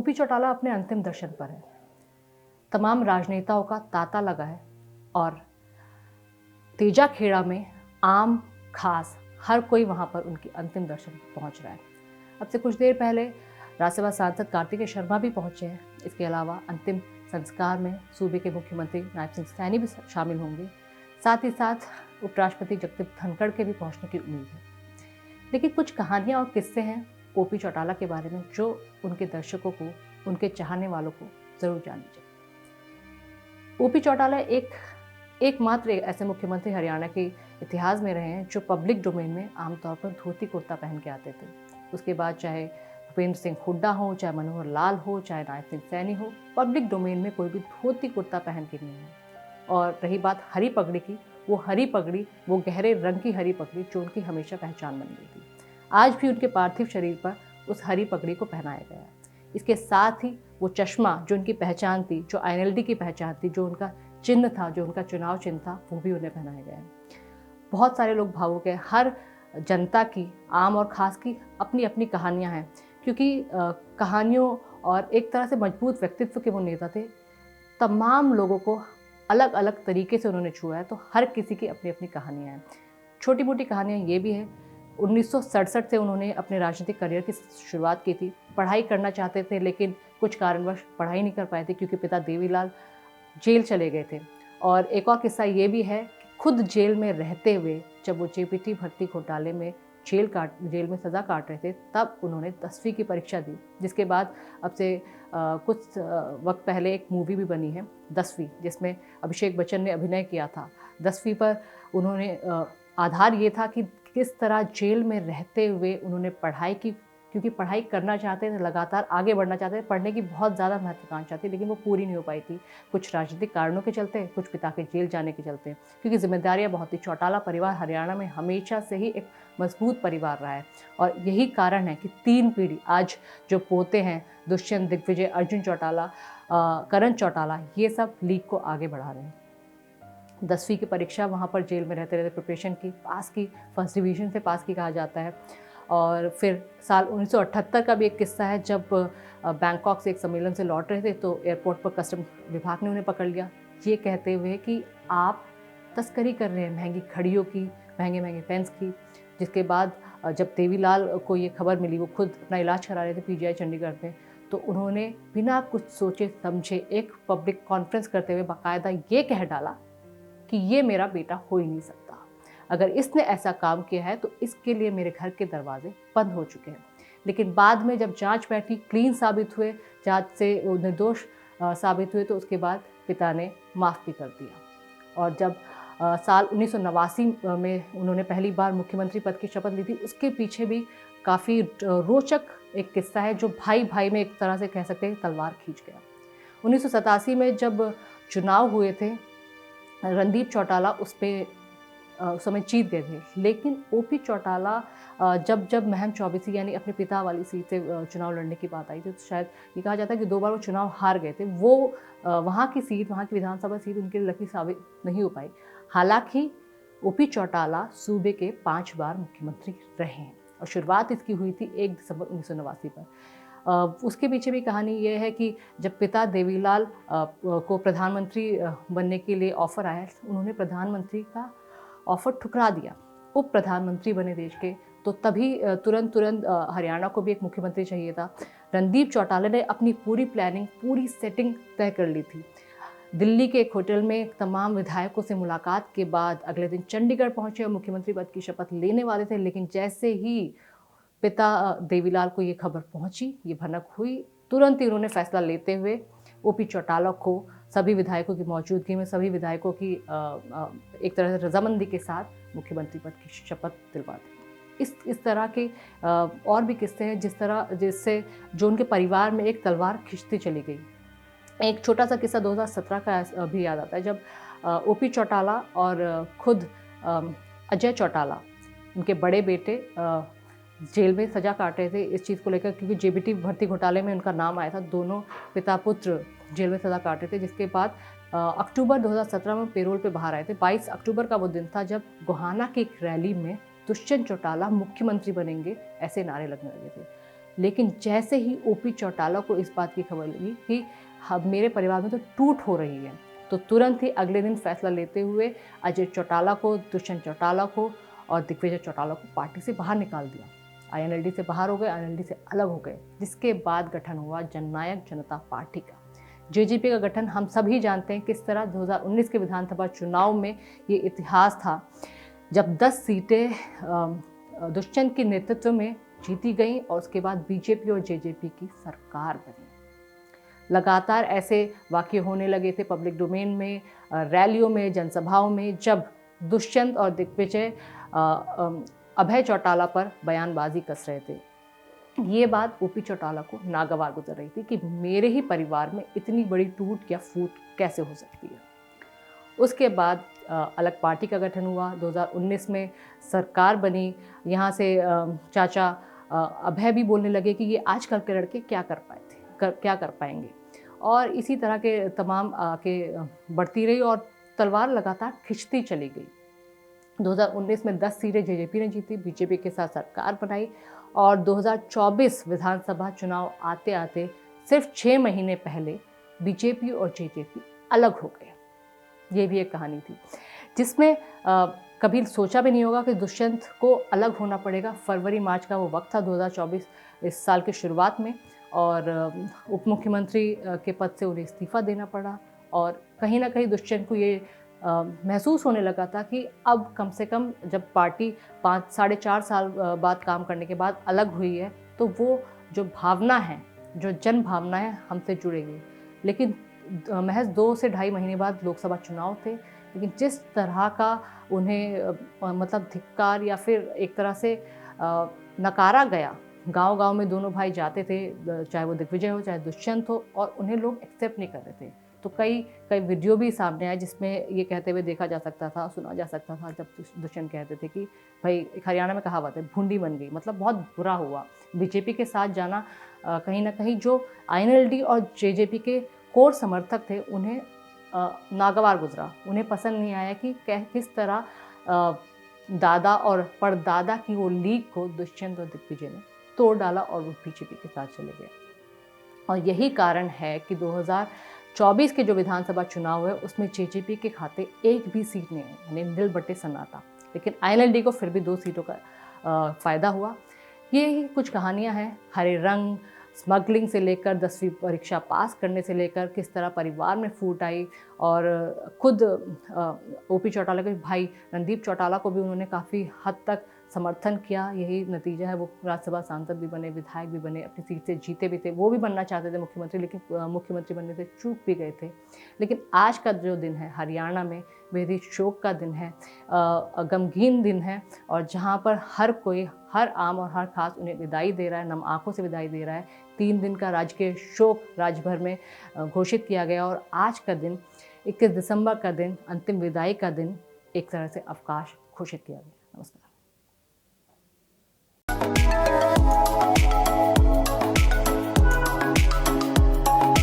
OP Chautala अपने अंतिम दर्शन पर है। तमाम राजनेताओं का तांता लगा है और तेजा खेड़ा में आम खास हर कोई वहां पर उनकी अंतिम दर्शन पहुंच रहा है। अब से कुछ देर पहले राज्यसभा सांसद कार्तिकेय शर्मा भी पहुंचे हैं। इसके अलावा अंतिम संस्कार में सूबे के मुख्यमंत्री नायब सिंह सैनी भी शामिल होंगे। साथ ही साथ उपराष्ट्रपति जगदीप धनखड़ के भी पहुंचने की उम्मीद है। लेकिन कुछ कहानियां और किस्से हैं ओपी चौटाला के बारे में जो उनके दर्शकों को, उनके चाहने वालों को जरूर जाननी चाहिए। ओपी चौटाला एकमात्र ऐसे मुख्यमंत्री हरियाणा के इतिहास में रहे हैं जो पब्लिक डोमेन में आमतौर पर धोती कुर्ता पहन के आते थे। उसके बाद चाहे भूपेंद्र सिंह हुड्डा हो, चाहे मनोहर लाल हो, चाहे नायब सिंह सैनी हो, पब्लिक डोमेन में कोई भी धोती कुर्ता पहन के नहीं है। और रही बात हरी पगड़ी की, वो हरी पगड़ी, वो गहरे रंग की हरी पगड़ी जो उनकी हमेशा पहचान बन गई थी, आज भी उनके पार्थिव शरीर पर उस हरी पगड़ी को पहनाया गया है। इसके साथ ही वो चश्मा जो उनकी पहचान थी, जो INLD की पहचान थी, जो उनका चिन्ह था, जो उनका चुनाव चिन्ह था, वो भी उन्हें पहनाया गया है। बहुत सारे लोग भावुक हैं। हर जनता की, आम और खास की अपनी अपनी कहानियां हैं, क्योंकि कहानियों और एक तरह से मजबूत व्यक्तित्व के वो नेता थे। तमाम लोगों को अलग अलग तरीके से उन्होंने छुआ है, तो हर किसी की अपनी अपनी कहानियां हैं। छोटी मोटी कहानियां ये भी हैं, 1967 से उन्होंने अपने राजनीतिक करियर की शुरुआत की थी। पढ़ाई करना चाहते थे लेकिन कुछ कारणवश पढ़ाई नहीं कर पाए थे क्योंकि पिता देवीलाल जेल चले गए थे। और एक और किस्सा ये भी है कि खुद जेल में रहते हुए जब वो JPT भर्ती घोटाले में जेल में सज़ा काट रहे थे, तब उन्होंने 10वीं की परीक्षा दी, जिसके बाद अब से कुछ वक्त पहले एक मूवी भी बनी है 10वीं, जिसमें अभिषेक बच्चन ने अभिनय किया था। 10वीं पर उन्होंने आधार ये था कि किस तरह जेल में रहते हुए उन्होंने पढ़ाई की, क्योंकि पढ़ाई करना चाहते थे, लगातार आगे बढ़ना चाहते थे, पढ़ने की बहुत ज़्यादा महत्वाकांक्षा थी, लेकिन वो पूरी नहीं हो पाई थी, कुछ राजनीतिक कारणों के चलते, कुछ पिता के जेल जाने के चलते, क्योंकि जिम्मेदारियां बहुत थी। चौटाला परिवार हरियाणा में हमेशा से ही एक मजबूत परिवार रहा है और यही कारण है कि 3 पीढ़ी, आज जो पोते हैं दुष्यंत, दिग्विजय, अर्जुन चौटाला, करण चौटाला, ये सब लीग को आगे बढ़ा रहे हैं। 10वीं की परीक्षा वहाँ पर जेल में रहते रहते प्रिपरेशन की, पास की, फर्स्ट डिवीज़न से पास की कहा जाता है। और फिर साल 1978 का भी एक किस्सा है, जब बैंकॉक से एक सम्मेलन से लौट रहे थे तो एयरपोर्ट पर कस्टम विभाग ने उन्हें पकड़ लिया, ये कहते हुए कि आप तस्करी कर रहे हैं महंगी घड़ियों की, महंगे महंगे पेन्स की। जिसके बाद जब देवीलाल को ये खबर मिली, वो खुद अपना इलाज करा रहे थे PGI चंडीगढ़ में, तो उन्होंने बिना कुछ सोचे समझे एक पब्लिक कॉन्फ्रेंस करते हुए बाकायदा ये कह डाला कि ये मेरा बेटा हो ही नहीं सकता। अगर इसने ऐसा काम किया है तो इसके लिए मेरे घर के दरवाजे बंद हो चुके हैं। लेकिन बाद में जब जांच बैठी, क्लीन साबित हुए, जांच से वो निर्दोष साबित हुए, तो उसके बाद पिता ने माफ़ भी कर दिया। और जब साल 1989 में उन्होंने पहली बार मुख्यमंत्री पद की शपथ ली थी, उसके पीछे भी काफ़ी रोचक एक किस्सा है जो भाई भाई में एक तरह से कह सकते हैं तलवार खींच गया। 1987 में जब चुनाव हुए थे, रणदीप चौटाला उस समय जीत गए थे, लेकिन ओपी चौटाला जब महम चौबीसी यानी अपने पिता वाली सीट से चुनाव लड़ने की बात आई थी, तो शायद ये कहा जाता है कि 2 बार वो चुनाव हार गए थे। वो वहाँ की सीट, वहाँ की विधानसभा सीट उनके लिए लकी साबित नहीं हो पाई। हालांकि ओपी चौटाला सूबे के 5 बार मुख्यमंत्री रहे हैं और शुरुआत इसकी हुई थी 1 दिसंबर 1989 पर। उसके पीछे भी कहानी ये है कि जब पिता देवीलाल को प्रधानमंत्री बनने के लिए ऑफर आया, उन्होंने प्रधानमंत्री का ऑफर ठुकरा दिया। उप प्रधानमंत्री बने देश के, तो तभी तुरंत हरियाणा को भी एक मुख्यमंत्री चाहिए था। रणदीप चौटाला ने अपनी पूरी प्लानिंग, पूरी सेटिंग तय कर ली थी। दिल्ली के एक होटल में तमाम विधायकों से मुलाकात के बाद अगले दिन चंडीगढ़ पहुंचे और मुख्यमंत्री पद की शपथ लेने वाले थे, लेकिन जैसे ही पिता देवीलाल को ये खबर पहुंची, ये भनक हुई, तुरंत ही उन्होंने फैसला लेते हुए ओपी चौटाला को सभी विधायकों की मौजूदगी में, सभी विधायकों की एक तरह से रजामंदी के साथ मुख्यमंत्री पद की शपथ दिलवा दी। इस तरह के और भी किस्से हैं जिससे जो उनके परिवार में एक तलवार खिंचती चली गई। एक छोटा सा किस्सा 2017 का भी याद आता है, जब ओपी चौटाला और खुद अजय चौटाला, उनके बड़े बेटे, जेल में सजा काट रहे थे इस चीज़ को लेकर, क्योंकि JPT भर्ती घोटाले में उनका नाम आया था। दोनों पिता पुत्र जेल में सजा काट रहे थे, जिसके बाद अक्टूबर 2017 में पेरोल पे बाहर आए थे। 22 अक्टूबर का वो दिन था जब गोहाना की एक रैली में दुष्यंत चौटाला मुख्यमंत्री बनेंगे ऐसे नारे लगने लगे थे। लेकिन जैसे ही ओपी चौटाला को इस बात की खबर लगी कि अब मेरे परिवार में तो टूट हो रही है, तो तुरंत ही अगले दिन फैसला लेते हुए अजय चौटाला को, दुष्यंत चौटाला को और दिग्विजय चौटाला को पार्टी से बाहर निकाल दिया। आईएनएलडी से बाहर हो गए, आईएनएलडी से अलग हो गए, जिसके बाद गठन हुआ जननायक जनता पार्टी का। जेजेपी का गठन हम सभी जानते हैं किस तरह 2019 के विधानसभा चुनाव में ये इतिहास था, जब 10 सीटें दुष्यंत के नेतृत्व में जीती गई और उसके बाद बीजेपी और जेजेपी की सरकार बनी। लगातार ऐसे वाक़ये होने लगे थे पब्लिक डोमेन में, रैलियों में, जनसभाओं में, जब दुष्यंत और दिग्विजय अभय चौटाला पर बयानबाजी कस रहे थे। ये बात ओपी चौटाला को नागवार गुजर रही थी कि मेरे ही परिवार में इतनी बड़ी टूट या फूट कैसे हो सकती है। उसके बाद अलग पार्टी का गठन हुआ, 2019 में सरकार बनी। यहाँ से चाचा अभय भी बोलने लगे कि ये आजकल के लड़के क्या कर पाएंगे, और इसी तरह के तमाम के बढ़ती रही और तलवार लगातार खिंचती चली गई। 2019 में 10 सीटें जेजेपी ने जीती, बीजेपी के साथ सरकार बनाई, और 2024 विधानसभा चुनाव आते आते सिर्फ 6 महीने पहले बीजेपी और जेजेपी अलग हो गए। ये भी एक कहानी थी जिसमें कभी सोचा भी नहीं होगा कि दुष्यंत को अलग होना पड़ेगा। फरवरी मार्च का वो वक्त था 2024 इस साल की शुरुआत में, और उप मुख्यमंत्री के पद से उन्हें इस्तीफा देना पड़ा। और कहीं ना कहीं दुष्यंत को ये महसूस होने लगा था कि अब कम से कम जब पार्टी 5 साढ़े 4 साल बाद काम करने के बाद अलग हुई है, तो वो जो भावना है, जो जन भावना है, हमसे जुड़ेगी। लेकिन महज 2 से ढाई महीने बाद लोकसभा चुनाव थे, लेकिन जिस तरह का उन्हें मतलब धिक्कार या फिर एक तरह से नकारा गया, गांव-गांव में दोनों भाई जाते थे, चाहे वो दिग्विजय हो चाहे दुष्यंत हो, और उन्हें लोग एक्सेप्ट नहीं कर रहे थे। तो कई वीडियो भी सामने आए जिसमें ये कहते हुए देखा जा सकता था, सुना जा सकता था, जब दुष्यंत कहते थे कि भाई, एक हरियाणा में कहावत है, भुंडी बन गई, मतलब बहुत बुरा हुआ। बीजेपी के साथ जाना कहीं ना कहीं जो आईएनएलडी और जेजेपी के कोर समर्थक थे उन्हें नागवार गुजरा। उन्हें पसंद नहीं आया कि किस तरह दादा और परदादा की वो लीग को दुष्यंत और दिग्विजय ने तोड़ डाला और वो बीजेपी के साथ चले गए। और यही कारण है कि 2024 के जो विधानसभा चुनाव है उसमें जेजेपी के खाते एक भी सीट नहीं है, यानी नील बटे सन्नाटा। लेकिन आईएनएलडी को फिर भी 2 सीटों का फ़ायदा हुआ। ये ही कुछ कहानियाँ हैं, हरे रंग, स्मगलिंग से लेकर 10वीं परीक्षा पास करने से लेकर किस तरह परिवार में फूट आई, और खुद ओपी चौटाला के भाई रणदीप चौटाला को भी उन्होंने काफ़ी हद तक समर्थन किया। यही नतीजा है, वो राज्यसभा सांसद भी बने, विधायक भी बने, अपनी सीट से जीते भी थे। वो भी बनना चाहते थे मुख्यमंत्री, लेकिन मुख्यमंत्री बनने से चूक भी गए थे। लेकिन आज का जो दिन है हरियाणा में बेहद शोक का दिन है, गमगीन दिन है, और जहाँ पर हर कोई, हर आम और हर खास उन्हें विदाई दे रहा है, नम आंखों से विदाई दे रहा है। 3 दिन का राजकीय शोक राज्य भर में घोषित किया गया, और आज का दिन 21 दिसंबर का दिन, अंतिम विदाई का दिन, एक तरह से अवकाश घोषित किया गया। नमस्कार।